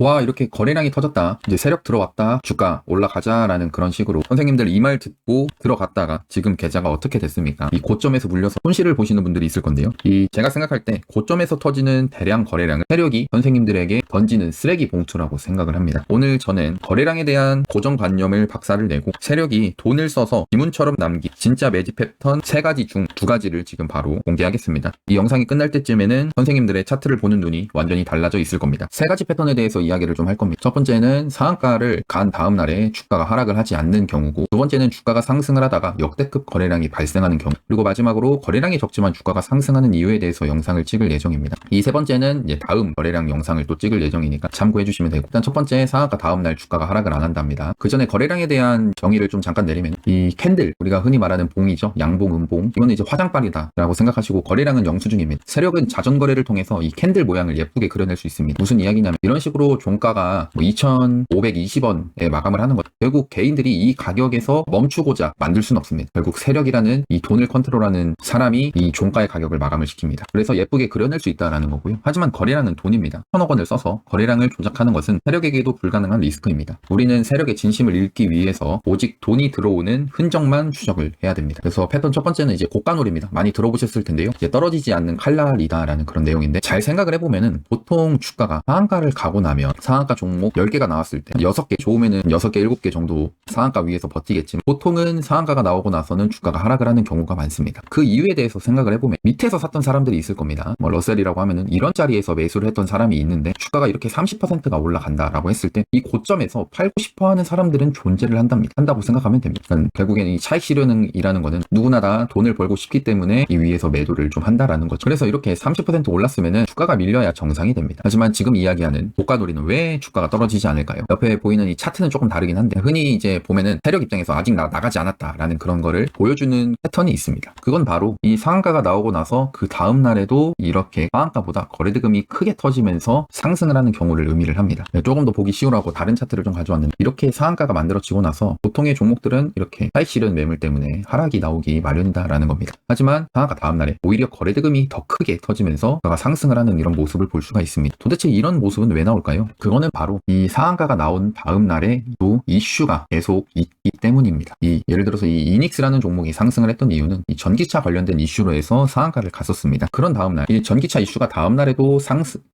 와, 이렇게 거래량이 터졌다. 이제 세력 들어왔다. 주가 올라가자라는 그런 식으로 선생님들 이 말 듣고 들어갔다가 지금 계좌가 어떻게 됐습니까? 이 고점에서 물려서 손실을 보시는 분들이 있을 건데요. 제가 생각할 때 고점에서 터지는 대량 거래량은 세력이 선생님들에게 던지는 쓰레기 봉투라고 생각을 합니다. 오늘 저는 거래량에 대한 고정관념을 박살을 내고 세력이 돈을 써서 지문처럼 남긴 진짜 매집 패턴 3가지 중 2가지를 지금 바로 공개하겠습니다. 이 영상이 끝날 때쯤에는 선생님들의 차트를 보는 눈이 완전히 달라져 있을 겁니다. 3가지 패턴에 대해서 이야기를 좀 할 겁니다. 첫 번째는 상한가를 간 다음 날에 주가가 하락을 하지 않는 경우고, 두 번째는 주가가 상승을 하다가 역대급 거래량이 발생하는 경우, 그리고 마지막으로 거래량이 적지만 주가가 상승하는 이유에 대해서 영상을 찍을 예정입니다. 이 세 번째는 이제 다음 거래량 영상을 또 찍을 예정이니까 참고해 주시면 되고, 일단 첫 번째 상한가 다음 날 주가가 하락을 안 한답니다. 그 전에 거래량에 대한 정의를 좀 잠깐 내리면, 이 캔들, 우리가 흔히 말하는 봉이죠. 양봉, 음봉, 이거는 이제 화장빨이다 라고 생각하시고 거래량은 영수증입니다. 세력은 자전거래를 통해서 이 캔들 모양을 예쁘게 그려낼 수 있습니다. 무슨 이야기냐면 이런 식으로 종가가 2,520원에 마감을 하는 거죠. 결국 개인들이 이 가격에서 멈추고자 만들 수는 없습니다. 결국 세력이라는 이 돈을 컨트롤하는 사람이 이 종가의 가격을 마감을 시킵니다. 그래서 예쁘게 그려낼 수 있다는 거고요. 하지만 거래량은 돈입니다. 1,000억 원을 써서 거래량을 조작하는 것은 세력에게도 불가능한 리스크입니다. 우리는 세력의 진심을 읽기 위해서 오직 돈이 들어오는 흔적만 추적을 해야 됩니다. 그래서 패턴 첫 번째는 이제 고가놀이입니다. 많이 들어보셨을 텐데요. 이제 떨어지지 않는 칼날이다라는 그런 내용인데, 잘 생각을 해보면은 보통 주가가 상한가를 가고 나면 상한가 종목 10개가 나왔을 때 6개, 좋으면은 6개, 7개 정도 상한가 위에서 버티겠지만, 보통은 상한가가 나오고 나서는 주가가 하락을 하는 경우가 많습니다. 그 이유에 대해서 생각을 해보면 밑에서 샀던 사람들이 있을 겁니다. 러셀이라고 하면은 이런 자리에서 매수를 했던 사람이 있는데 주가가 이렇게 30%가 올라간다라고 했을 때 이 고점에서 팔고 싶어 하는 사람들은 존재를 한다고 생각하면 됩니다. 그러니까 결국에는 이 차익 실현이라는 거는 누구나 다 돈을 벌고 싶기 때문에 이 위에서 매도를 좀 한다라는 거죠. 그래서 이렇게 30% 올랐으면은 주가가 밀려야 정상이 됩니다. 하지만 지금 이야기하는 고가놀이는 왜 주가가 떨어지지 않을까요? 옆에 보이는 이 차트는 조금 다르긴 한데, 흔히 이제 보면은 세력 입장에서 아직 나가지 않았다라는 그런 거를 보여주는 패턴이 있습니다. 그건 바로 이 상한가가 나오고 나서 그 다음 날에도 이렇게 상한가보다 거래대금이 크게 터지면서 상승을 하는 경우를 의미를 합니다. 조금 더 보기 쉬우라고 다른 차트를 좀 가져왔는데, 이렇게 상한가가 만들어지고 나서 보통의 종목들은 이렇게 차익 실현 매물 때문에 하락이 나오기 마련이다라는 겁니다. 하지만 상한가 다음 날에 오히려 거래대금이 더 크게 터지면서 주가가 상승을 하는 이런 모습을 볼 수가 있습니다. 도대체 이런 모습은 왜 나올까요? 그거는 바로 이 상한가가 나온 다음 날에 또 이슈가 계속 있기 때문입니다. 예를 들어서 이 이닉스라는 종목이 상승을 했던 이유는 이 전기차 관련된 이슈로 해서 상한가를 갔었습니다. 그런 다음 날 이 전기차 이슈가 다음 날에도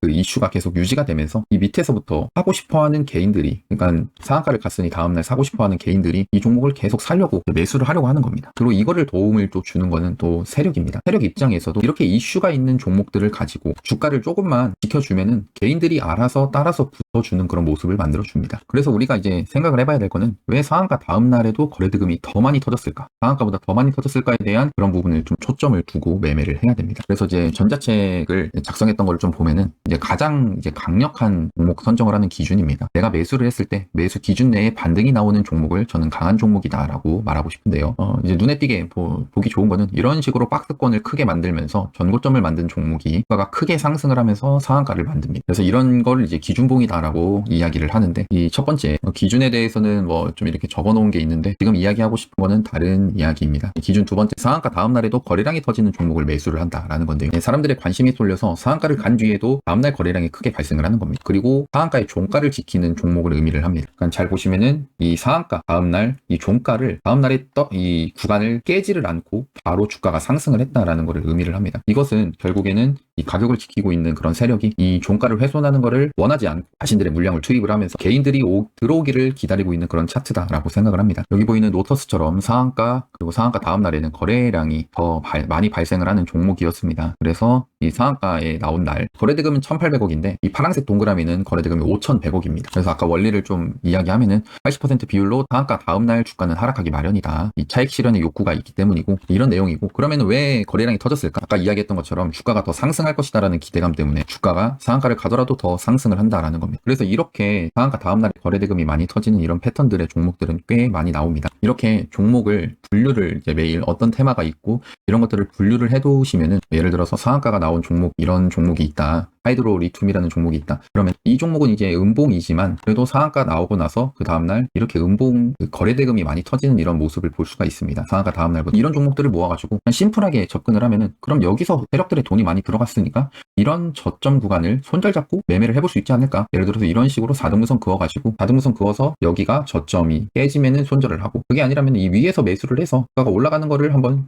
그 이슈가 계속 유지가 되면서 이 밑에서부터 사고 싶어하는 개인들이, 그러니까 상한가를 갔으니 다음 날 사고 싶어하는 개인들이 이 종목을 계속 사려고 매수를 하려고 하는 겁니다. 그리고 이거를 도움을 또 주는 거는 또 세력입니다. 세력 입장에서도 이렇게 이슈가 있는 종목들을 가지고 주가를 조금만 지켜주면은 개인들이 알아서 따라서 붙어주는 그런 모습을 만들어줍니다. 그래서 우리가 이제 생각을 해봐야 될 거는 왜 상한가 다음 날에도 거래대금이 더 많이 터졌을까? 상한가보다 더 많이 터졌을까에 대한 그런 부분을 좀 초점을 두고 매매를 해야 됩니다. 그래서 이제 전자책을 작성했던 걸 좀 보면은 이제 가장 이제 강력한 종목 선정을 하는 기준입니다. 내가 매수를 했을 때 매수 기준 내에 반등이 나오는 종목을 저는 강한 종목이다라고 말하고 싶은데요. 이제 눈에 띄게 보기 좋은 거는 이런 식으로 박스권을 크게 만들면서 전고점을 만든 종목이 주가가 크게 상승을 하면서 상한가를 만듭니다. 그래서 이런 걸 이제 기준봉이다라고 이야기를 하는데, 이 첫 번째 기준에 대해서는 뭐 좀 이렇게 적어놓은 게 있는데 지금 이야기하고 싶은 거는 다른 이야기입니다. 기준 두 번째, 상한가 다음 날에도 거래량이 터지는 종목을 매수를 한다라는 건데요. 사람들의 관심이 쏠려서 상한가를 간 뒤에도 다음날 거래량이 크게 발생을 하는 겁니다. 그리고 상한가의 종가를 지키는 종목을 의미를 합니다. 그러니까 잘 보시면은 이 상한가 다음날 이 종가를 다음날에 이 구간을 깨지를 않고 바로 주가가 상승을 했다라는 것을 의미를 합니다. 이것은 결국에는 이 가격을 지키고 있는 그런 세력이 이 종가를 훼손하는 것을 원하지 않고 자신들의 물량을 투입을 하면서 개인들이 들어오기를 기다리고 있는 그런 차트다라고 생각을 합니다. 여기 보이는 노터스처럼 상한가 그리고 상한가 다음 날에는 거래량이 더 많이 발생을 하는 종목이었습니다. 그래서 이 상한가에 나온 날 거래대금은 1,800억인데 이 파란색 동그라미는 거래대금이 5,100억입니다. 그래서 아까 원리를 좀 이야기하면은 80% 비율로 상한가 다음 날 주가는 하락하기 마련이다. 이 차익 실현의 욕구가 있기 때문이고, 이런 내용이고, 그러면 왜 거래량이 터졌을까? 아까 이야기했던 것처럼 주가가 더 상승할 것이다라는 기대감 때문에 주가가 상한가를 가더라도 더 상승을 한다라는 겁니다. 그래서 이렇게 상한가 다음 날에 거래대금이 많이 터지는 이런 패턴들의 종목들은 꽤 많이 나옵니다. 이렇게 종목을 분류를 이제 매일 어떤 테마가 있고 이런 것들을 분류를 해두시면은, 예를 들어서 상한가가 나온 종목, 이런 종목이 있다. 하이드로 리튬이라는 종목이 있다. 그러면 이 종목은 이제 음봉이지만 그래도 상한가 나오고 나서 그 다음날 이렇게 음봉 거래대금이 많이 터지는 이런 모습을 볼 수가 있습니다. 상한가 다음날부터 이런 종목들을 모아가지고 그냥 심플하게 접근을 하면은 그럼 여기서 세력들의 돈이 많이 들어갔으니까 이런 저점 구간을 손절 잡고 매매를 해볼 수 있지 않을까? 예를 들어서 이런 식으로 4등분선 그어가지고 4등분선 그어서 여기가 저점이 깨지면은 손절을 하고, 그게 아니라면 이 위에서 매수를 해서 주가가 올라가는 거를 한번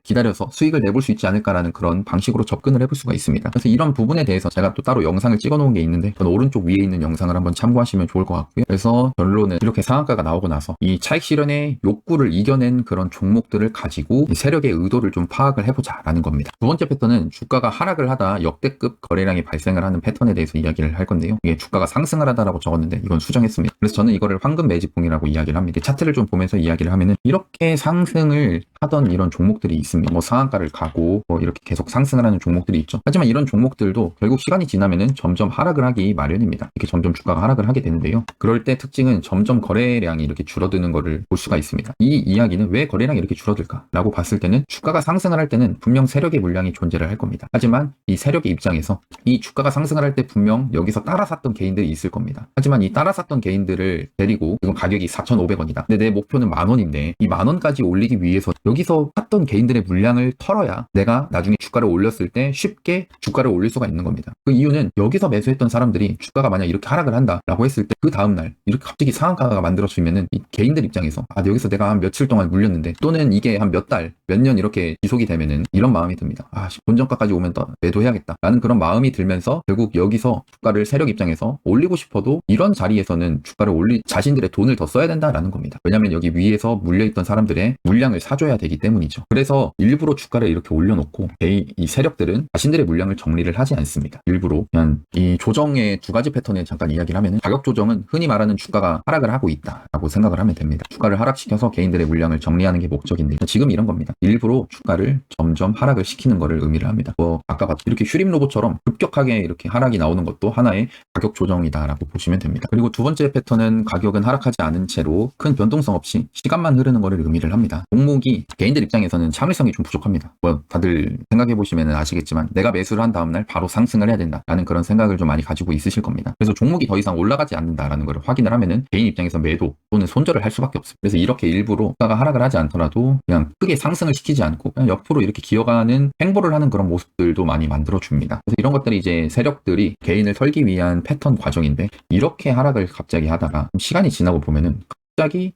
기다려서 수익을 내볼 수 있지 않을까라는 그런 방식으로 접근을 해볼 수가 있습니다. 그래서 이런 부분에 대해서 제가 또 따로 영상을 찍어 놓은 게 있는데 그건 오른쪽 위에 있는 영상을 한번 참고하시면 좋을 것 같고요. 그래서 결론은 이렇게 상한가가 나오고 나서 이 차익 실현의 욕구를 이겨낸 그런 종목들을 가지고 이 세력의 의도를 좀 파악을 해보자라는 겁니다. 두 번째 패턴은 주가가 하락을 하다 역대급 거래량이 발생을 하는 패턴에 대해서 이야기를 할 건데요. 이게 주가가 상승을 하다라고 적었는데 이건 수정했습니다. 그래서 저는 이거를 황금 매집봉이라고 이야기를 합니다. 차트를 좀 보면서 이야기를 하면은 이렇게 상승을 하던 이런 종목들이 있습니다. 뭐 상한가를 가고 뭐 이렇게 계속 상승을 하는 종목들이 있죠. 하지만 이런 종목들도 결국 시간이 지나면은 점점 하락을 하기 마련입니다. 이렇게 점점 주가가 하락을 하게 되는데요. 그럴 때 특징은 점점 거래량이 이렇게 줄어드는 거를 볼 수가 있습니다. 이 이야기는 왜 거래량이 이렇게 줄어들까라고 봤을 때는 주가가 상승을 할 때는 분명 세력의 물량이 존재를 할 겁니다. 하지만 이 세력의 입장에서 이 주가가 상승을 할 때 분명 여기서 따라 샀던 개인들이 있을 겁니다. 하지만 이 따라 샀던 개인들을 데리고 이건 가격이 4,500원이다. 근데 내 목표는 10,000원인데 이 10,000원까지 올리기 위해서 여기서 샀던 개인들의 물량을 털어야 내가 나중에 주가를 올렸을 때 쉽게 주가를 올릴 수가 있는 겁니다. 그 이유는 여기서 매수했던 사람들이 주가가 만약 이렇게 하락을 한다라고 했을 때 그 다음날 이렇게 갑자기 상한가가 만들어지면은 이 개인들 입장에서 여기서 내가 한 며칠 동안 물렸는데 또는 이게 한 몇 달, 몇 년 이렇게 지속이 되면은 이런 마음이 듭니다. 본전가까지 오면 또 매도해야겠다라는 그런 마음이 들면서 결국 여기서 주가를 세력 입장에서 올리고 싶어도 이런 자리에서는 주가를 자신들의 돈을 더 써야 된다라는 겁니다. 왜냐하면 여기 위에서 물려있던 사람들의 물량을 사줘야 되기 때문이죠. 그래서 일부러 주가를 이렇게 올려놓고 이 세력들은 자신들의 물량을 정리를 하지 않습니다. 일부러 그냥 이 조정의 두 가지 패턴에 잠깐 이야기를 하면 가격 조정은 흔히 말하는 주가가 하락을 하고 있다라고 생각을 하면 됩니다. 주가를 하락시켜서 개인들의 물량을 정리하는 게 목적인데 지금 이런 겁니다. 일부러 주가를 점점 하락을 시키는 거를 의미를 합니다. 아까 봤죠. 이렇게 휴림 로봇처럼 급격하게 이렇게 하락이 나오는 것도 하나의 가격 조정이다라고 보시면 됩니다. 그리고 두 번째 패턴은 가격은 하락하지 않은 채로 큰 변동성 없이 시간만 흐르는 거를 의미를 합니다. 종목이 개인들 입장에서는 참을성이 좀 부족합니다. 다들 생각해 보시면 아시겠지만 내가 매수를 한 다음날 바로 상승을 해야 된다라는 그런 생각을 좀 많이 가지고 있으실 겁니다. 그래서 종목이 더 이상 올라가지 않는다라는 걸 확인을 하면은 개인 입장에서 매도 또는 손절을 할 수밖에 없습니다. 그래서 이렇게 일부러 주가가 하락을 하지 않더라도 그냥 크게 상승을 시키지 않고 그냥 옆으로 이렇게 기어가는 행보를 하는 그런 모습들도 많이 만들어줍니다. 그래서 이런 것들이 이제 세력들이 개인을 털기 위한 패턴 과정인데 이렇게 하락을 갑자기 하다가 시간이 지나고 보면은 갑자기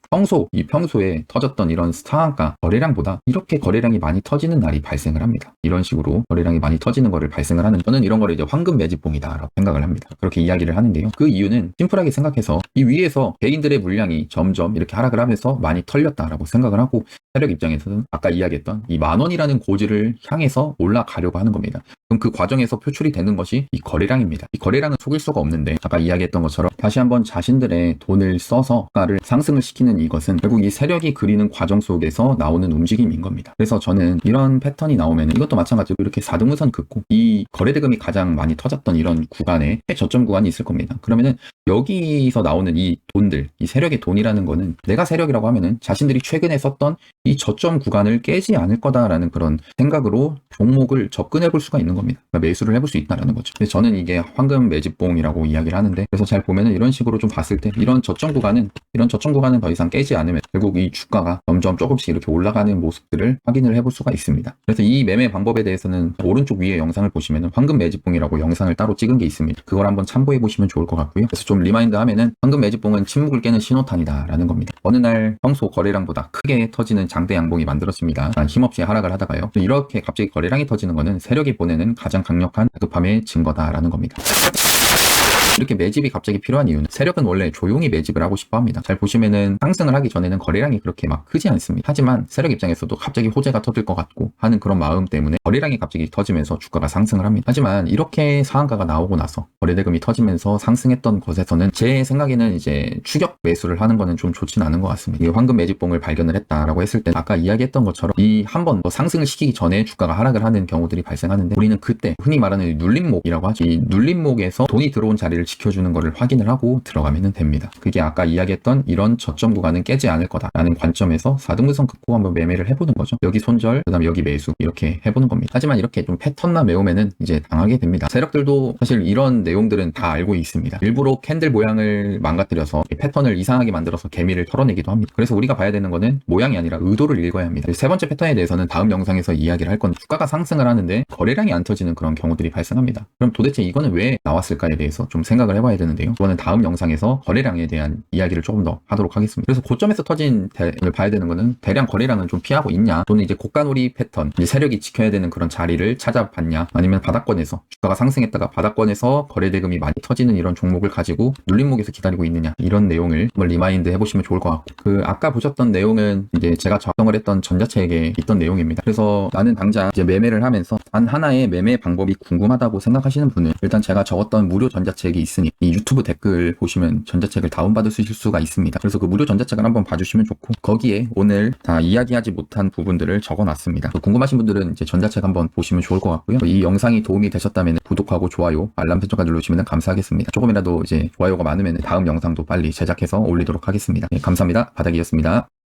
평소에 터졌던 이런 상한가 거래량보다 이렇게 거래량이 많이 터지는 날이 발생을 합니다. 이런 식으로 거래량이 많이 터지는 거를 발생을 하는, 저는 이런 거를 이제 황금 매집봉이다라고 생각을 합니다. 그렇게 이야기를 하는데요. 그 이유는 심플하게 생각해서 이 위에서 개인들의 물량이 점점 이렇게 하락을 하면서 많이 털렸다라고 생각을 하고 세력 입장에서는 아까 이야기했던 이 10,000원이라는 고지를 향해서 올라가려고 하는 겁니다. 그럼 그 과정에서 표출이 되는 것이 이 거래량입니다. 이 거래량은 속일 수가 없는데 아까 이야기했던 것처럼 다시 한번 자신들의 돈을 써서 주가를 상승을 시키는 이것은 결국 이 세력이 그리는 과정 속에서 나오는 움직임인 겁니다. 그래서 저는 이런 패턴이 나오면 이것도 마찬가지로 이렇게 4등분선 긋고 이 거래대금이 가장 많이 터졌던 이런 구간에 저점 구간이 있을 겁니다. 그러면은 여기서 나오는 이 돈들, 이 세력의 돈이라는 거는 내가 세력이라고 하면은 자신들이 최근에 썼던 이 저점 구간을 깨지 않을 거다라는 그런 생각으로 종목을 접근해 볼 수가 있는 겁니다. 그러니까 매수를 해볼 수 있다라는 거죠. 그래서 저는 이게 황금 매집봉이라고 이야기를 하는데, 그래서 잘 보면은 이런 식으로 좀 봤을 때 이런 저점 구간은 더 이상 깨지 않으면 결국 이 주가가 점점 조금씩 이렇게 올라가는 모습들을 확인을 해볼 수가 있습니다. 그래서 이 매매 방법에 대해서는 오른쪽 위에 영상을 보시면은 황금 매집봉이라고 영상을 따로 찍은 게 있습니다. 그걸 한번 참고해 보시면 좋을 것 같고요. 그래서 좀 리마인드 하면은 황금 매집봉은 침묵을 깨는 신호탄이다라는 겁니다. 어느 날 평소 거래량보다 크게 터지는 장대 양봉이 만들어집니다. 힘없이 하락을 하다가요. 이렇게 갑자기 거래량이 터지는 거는 세력이 보내는 가장 강력한 다급함의 증거다라는 겁니다. 이렇게 매집이 갑자기 필요한 이유는 세력은 원래 조용히 매집을 하고 싶어 합니다. 잘 보시면은 상승을 하기 전에는 거래량이 그렇게 막 크지 않습니다. 하지만 세력 입장에서도 갑자기 호재가 터질 것 같고 하는 그런 마음 때문에 거래량이 갑자기 터지면서 주가가 상승을 합니다. 하지만 이렇게 상한가가 나오고 나서 거래대금이 터지면서 상승했던 것에서는 제 생각에는 이제 추격 매수를 하는 거는 좀 좋진 않은 것 같습니다. 이게 황금 매집봉을 발견을 했다라고 했을 때 아까 이야기했던 것처럼 이 한번 상승을 시키기 전에 주가가 하락을 하는 경우들이 발생하는데 우리는 그때 흔히 말하는 눌림목이라고 하죠. 이 눌림목에서 돈이 들어온 자리를 지켜주는 거를 확인을 하고 들어가면 됩니다. 그게 아까 이야기했던 이런 저점 구간은 깨지 않을 거다라는 관점에서 4등분선 긋고 한번 매매를 해보는 거죠. 여기 손절, 그 다음에 여기 매수 이렇게 해보는 겁니다. 하지만 이렇게 좀 패턴만 외우면은 이제 당하게 됩니다. 세력들도 사실 이런 내용들은 다 알고 있습니다. 일부러 캔들 모양을 망가뜨려서 패턴을 이상하게 만들어서 개미를 털어내기도 합니다. 그래서 우리가 봐야 되는 거는 모양이 아니라 의도를 읽어야 합니다. 세 번째 패턴에 대해서는 다음 영상에서 이야기를 할 건데, 주가가 상승을 하는데 거래량이 안 터지는 그런 경우들이 발생합니다. 그럼 도대체 이거는 왜 나왔을까에 대해서 좀 생각을 해봐야 되는데요. 이거는 다음 영상에서 거래량에 대한 이야기를 조금 더 하도록 하겠습니다. 그래서 고점에서 터진 대를 봐야 되는 거는 대량 거래량은 좀 피하고 있냐, 또는 이제 고가놀이 패턴, 이제 세력이 지켜야 되는 그런 자리를 찾아봤냐, 아니면 바닥권에서 주가가 상승했다가 바닥권에서 거래대금이 많이 터지는 이런 종목을 가지고 눌림목에서 기다리고 있느냐, 이런 내용을 한번 리마인드 해보시면 좋을 것 같고, 그 아까 보셨던 내용은 이제 제가 작성을 했던 전자책에 있던 내용입니다. 그래서 나는 당장 이제 매매를 하면서 단 하나의 매매 방법이 궁금하다고 생각하시는 분은 일단 제가 적었던 무료 전자책이 있으니 이 유튜브 댓글 보시면 전자책을 다운받으실 수가 있습니다. 그래서 그 무료 전자책을 한번 봐주시면 좋고, 거기에 오늘 다 이야기하지 못한 부분들을 적어놨습니다. 궁금하신 분들은 이제 전자책 한번 보시면 좋을 것 같고요. 이 영상이 도움이 되셨다면 구독하고 좋아요, 알람 설정까지 눌러주시면 감사하겠습니다. 조금이라도 이제 좋아요가 많으면 다음 영상도 빨리 제작해서 올리도록 하겠습니다. 네, 감사합니다. 바닥이었습니다.